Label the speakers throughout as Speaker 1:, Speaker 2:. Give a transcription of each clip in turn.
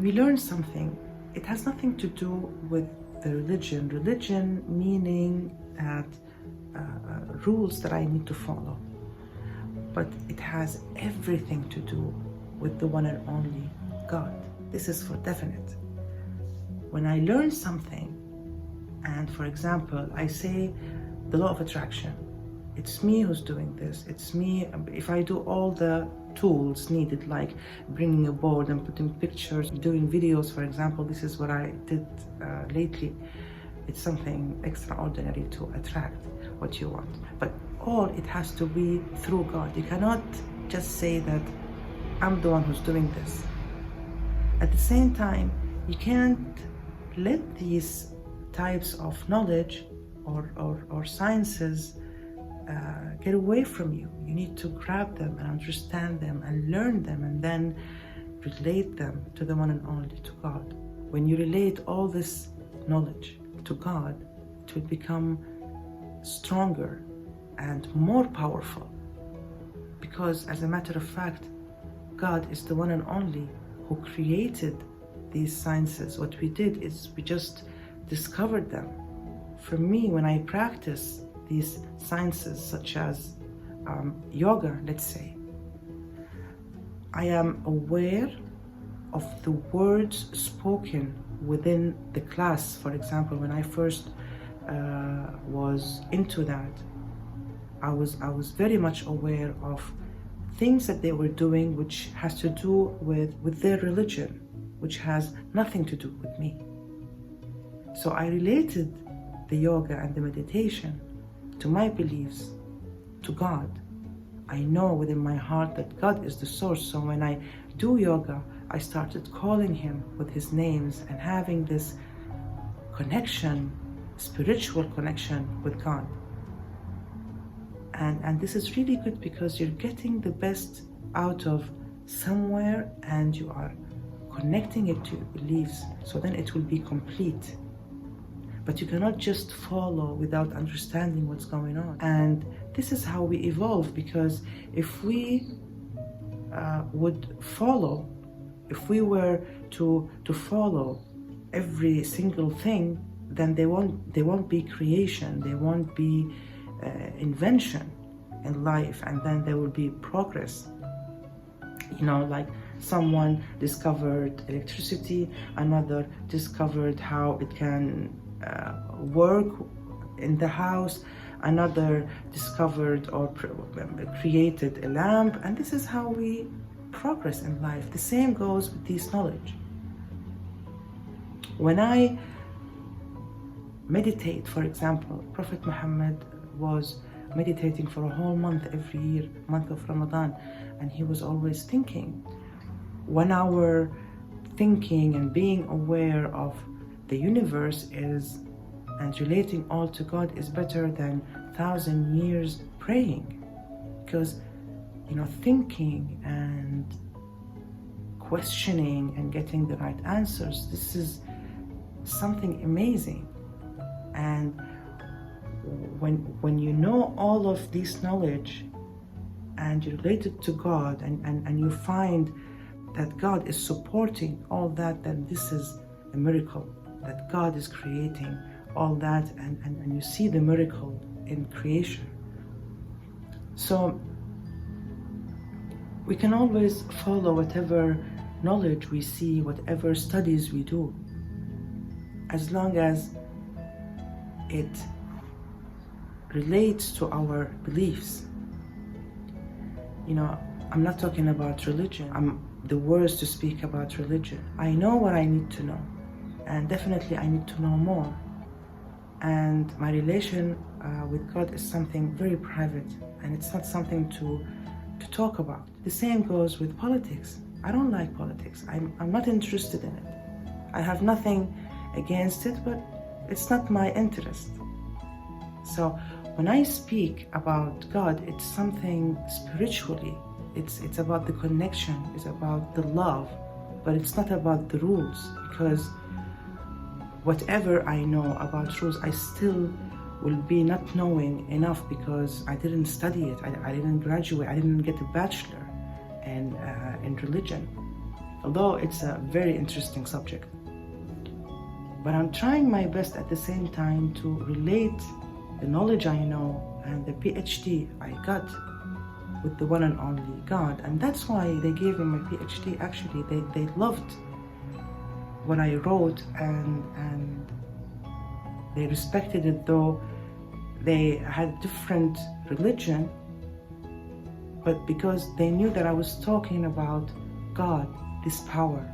Speaker 1: when we learn something, it has nothing to do with the religion. Religion meaning that rules that I need to follow. But it has everything to do with the one and only God. This is for definite. When I learn something, and for example, I say the law of attraction, it's me who's doing this, it's me. If I do all the tools needed, like bringing a board and putting pictures, doing videos, for example, this is what I did lately. It's something extraordinary to attract what you want. But all it has to be through God. You cannot just say that I'm the one who's doing this. At the same time, you can't let these types of knowledge or sciences get away from you. You need to grab them and understand them and learn them and then relate them to the one and only, to God. When you relate all this knowledge to God, it will become stronger and more powerful, because as a matter of fact, God is the one and only who created these sciences. What we did is we just discovered them. For me, when I practice these sciences such as yoga, let's say, I am aware of the words spoken within the class. For example, when I first was into that, I was very much aware of things that they were doing which has to do with their religion, which has nothing to do with me. So I related the yoga and the meditation to my beliefs, to God. I know within my heart that God is the source. So when I do yoga, I started calling him with his names and having this connection, spiritual connection with God. And this is really good because you're getting the best out of somewhere and you are connecting it to your beliefs, so then it will be complete. But you cannot just follow without understanding what's going on. And this is how we evolve, because if we would follow, if we were to follow every single thing, then there won't be creation, there won't be invention in life, and then there will be progress. You know, like someone discovered electricity, another discovered how it can work in the house, another discovered or created a lamp, and this is how we progress in life. The same goes with this knowledge. When I meditate, for example, Prophet Muhammad was meditating for a whole month every year, month of Ramadan, and he was always thinking. 1 hour thinking and being aware of the universe is, and relating all to God, is better than 1,000 years praying. Because, you know, thinking and questioning and getting the right answers, this is something amazing. And when you know all of this knowledge and you relate it to God, and you find that God is supporting all that, then this is a miracle, that God is creating all that, and you see the miracle in creation. So we can always follow whatever knowledge we see, whatever studies we do, as long as it relates to our beliefs. You know, I'm not talking about religion. I'm the worst to speak about religion. I know what I need to know, and definitely I need to know more. And my relation with God is something very private, and it's not something to talk about. The same goes with politics. I don't like politics. I'm not interested in it. I have nothing against it, but it's not my interest. So when I speak about God, it's something spiritually. It's about the connection, it's about the love, but it's not about the rules, because whatever I know about rules, I still will be not knowing enough because I didn't study it. I didn't graduate. I didn't get a bachelor in religion. although it's a very interesting subject. But I'm trying my best at the same time to relate the knowledge I know and the PhD I got with the one and only God. And that's why they gave me my PhD. Actually, they loved what I wrote, and they respected it, though they had different religion, but because they knew that I was talking about God, this power,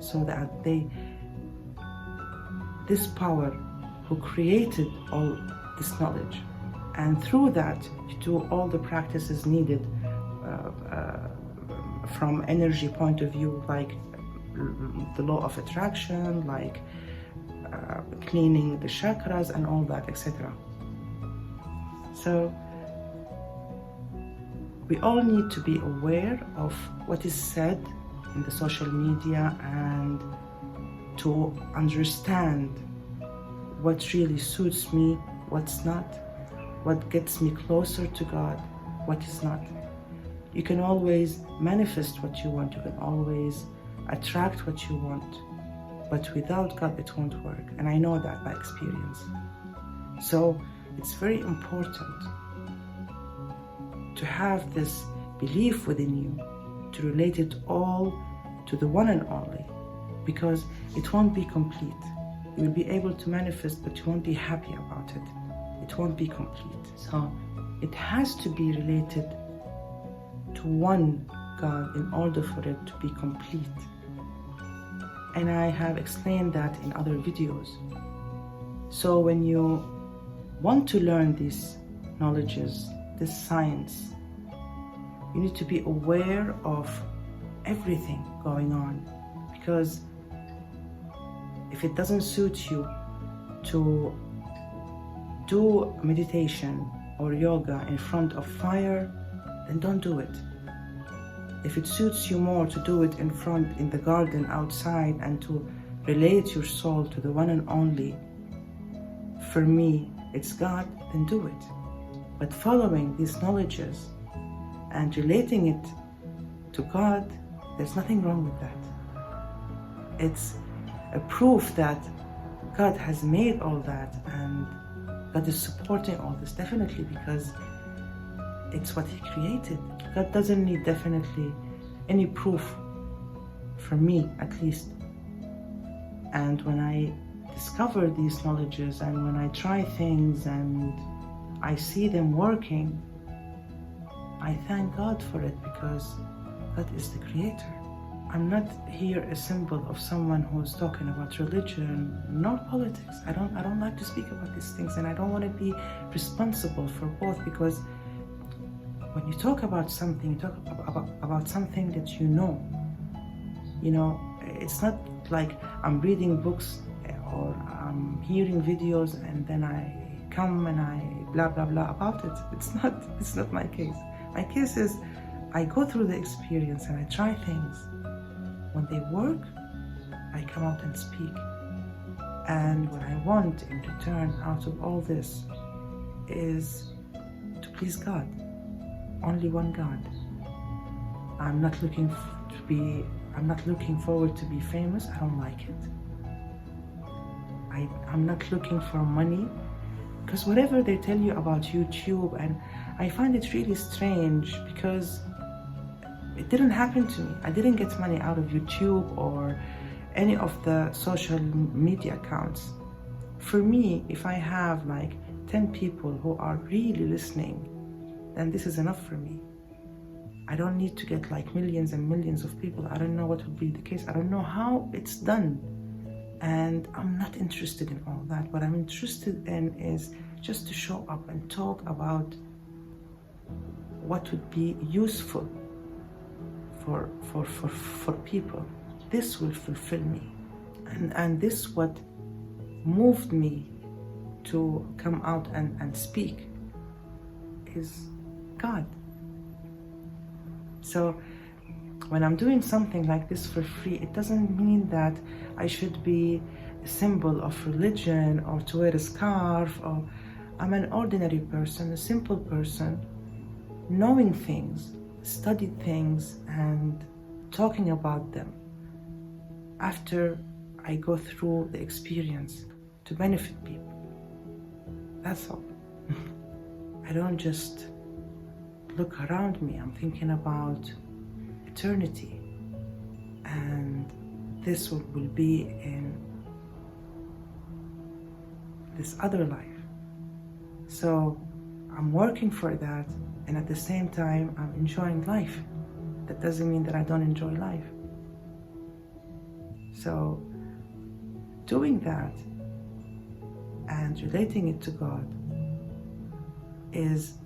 Speaker 1: so that this power who created all this knowledge, and through that you do all the practices needed from energy point of view, like the law of attraction, like cleaning the chakras and all that, etc. So we all need to be aware of what is said in the social media and to understand what really suits me, what's not, what gets me closer to God, what is not. You can always manifest what you want, you can always attract what you want, but without God it won't work, and I know that by experience. So it's very important to have this belief within you, to relate it all to the one and only, because it won't be complete. You will be able to manifest, but you won't be happy about it. It won't be complete. So it has to be related to one God in order for it to be complete. And I have explained that in other videos. So when you want to learn these knowledges, this science, you need to be aware of everything going on, because if it doesn't suit you to do meditation or yoga in front of fire, then don't do it. If it suits you more to do it in the garden outside and to relate your soul to the one and only, for me it's God, then do it. But following these knowledges and relating it to God, there's nothing wrong with that. It's a proof that God has made all that, and God is supporting all this, definitely, because it's what He created. God doesn't need definitely any proof, for me at least. And when I discover these knowledges and when I try things and I see them working, I thank God for it, because God is the creator. I'm not here a symbol of someone who's talking about religion nor politics. I don't like to speak about these things, and I don't want to be responsible for both, because when you talk about something, you talk about something that you know. You know, it's not like I'm reading books or I'm hearing videos and then I come and I blah blah blah about it. It's not my case. My case is I go through the experience and I try things. When they work, I come out and speak. And what I want in return out of all this is to please God. Only one God. I'm not looking forward to be famous. I don't like it. I'm not looking for money, because whatever they tell you about YouTube, and I find it really strange, because it didn't happen to me. I didn't get money out of YouTube or any of the social media accounts. For me, if I have like 10 people who are really listening, then this is enough for me. I don't need to get like millions and millions of people. I don't know what would be the case. I don't know how it's done. And I'm not interested in all that. What I'm interested in is just to show up and talk about what would be useful for people. This will fulfill me. And this what moved me to come out and speak is God. So when I'm doing something like this for free, it doesn't mean that I should be a symbol of religion or to wear a scarf. Or I'm an ordinary person, a simple person, knowing things, studied things and talking about them. after I go through the experience to benefit people. That's all. I don't just look around me. I'm thinking about eternity, and this will be in this other life. So I'm working for that, and at the same time I'm enjoying life. That doesn't mean that I don't enjoy life. So doing that and relating it to God is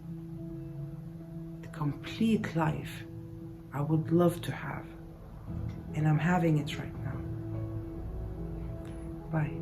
Speaker 1: the complete life I would love to have, and I'm having it right now. Bye.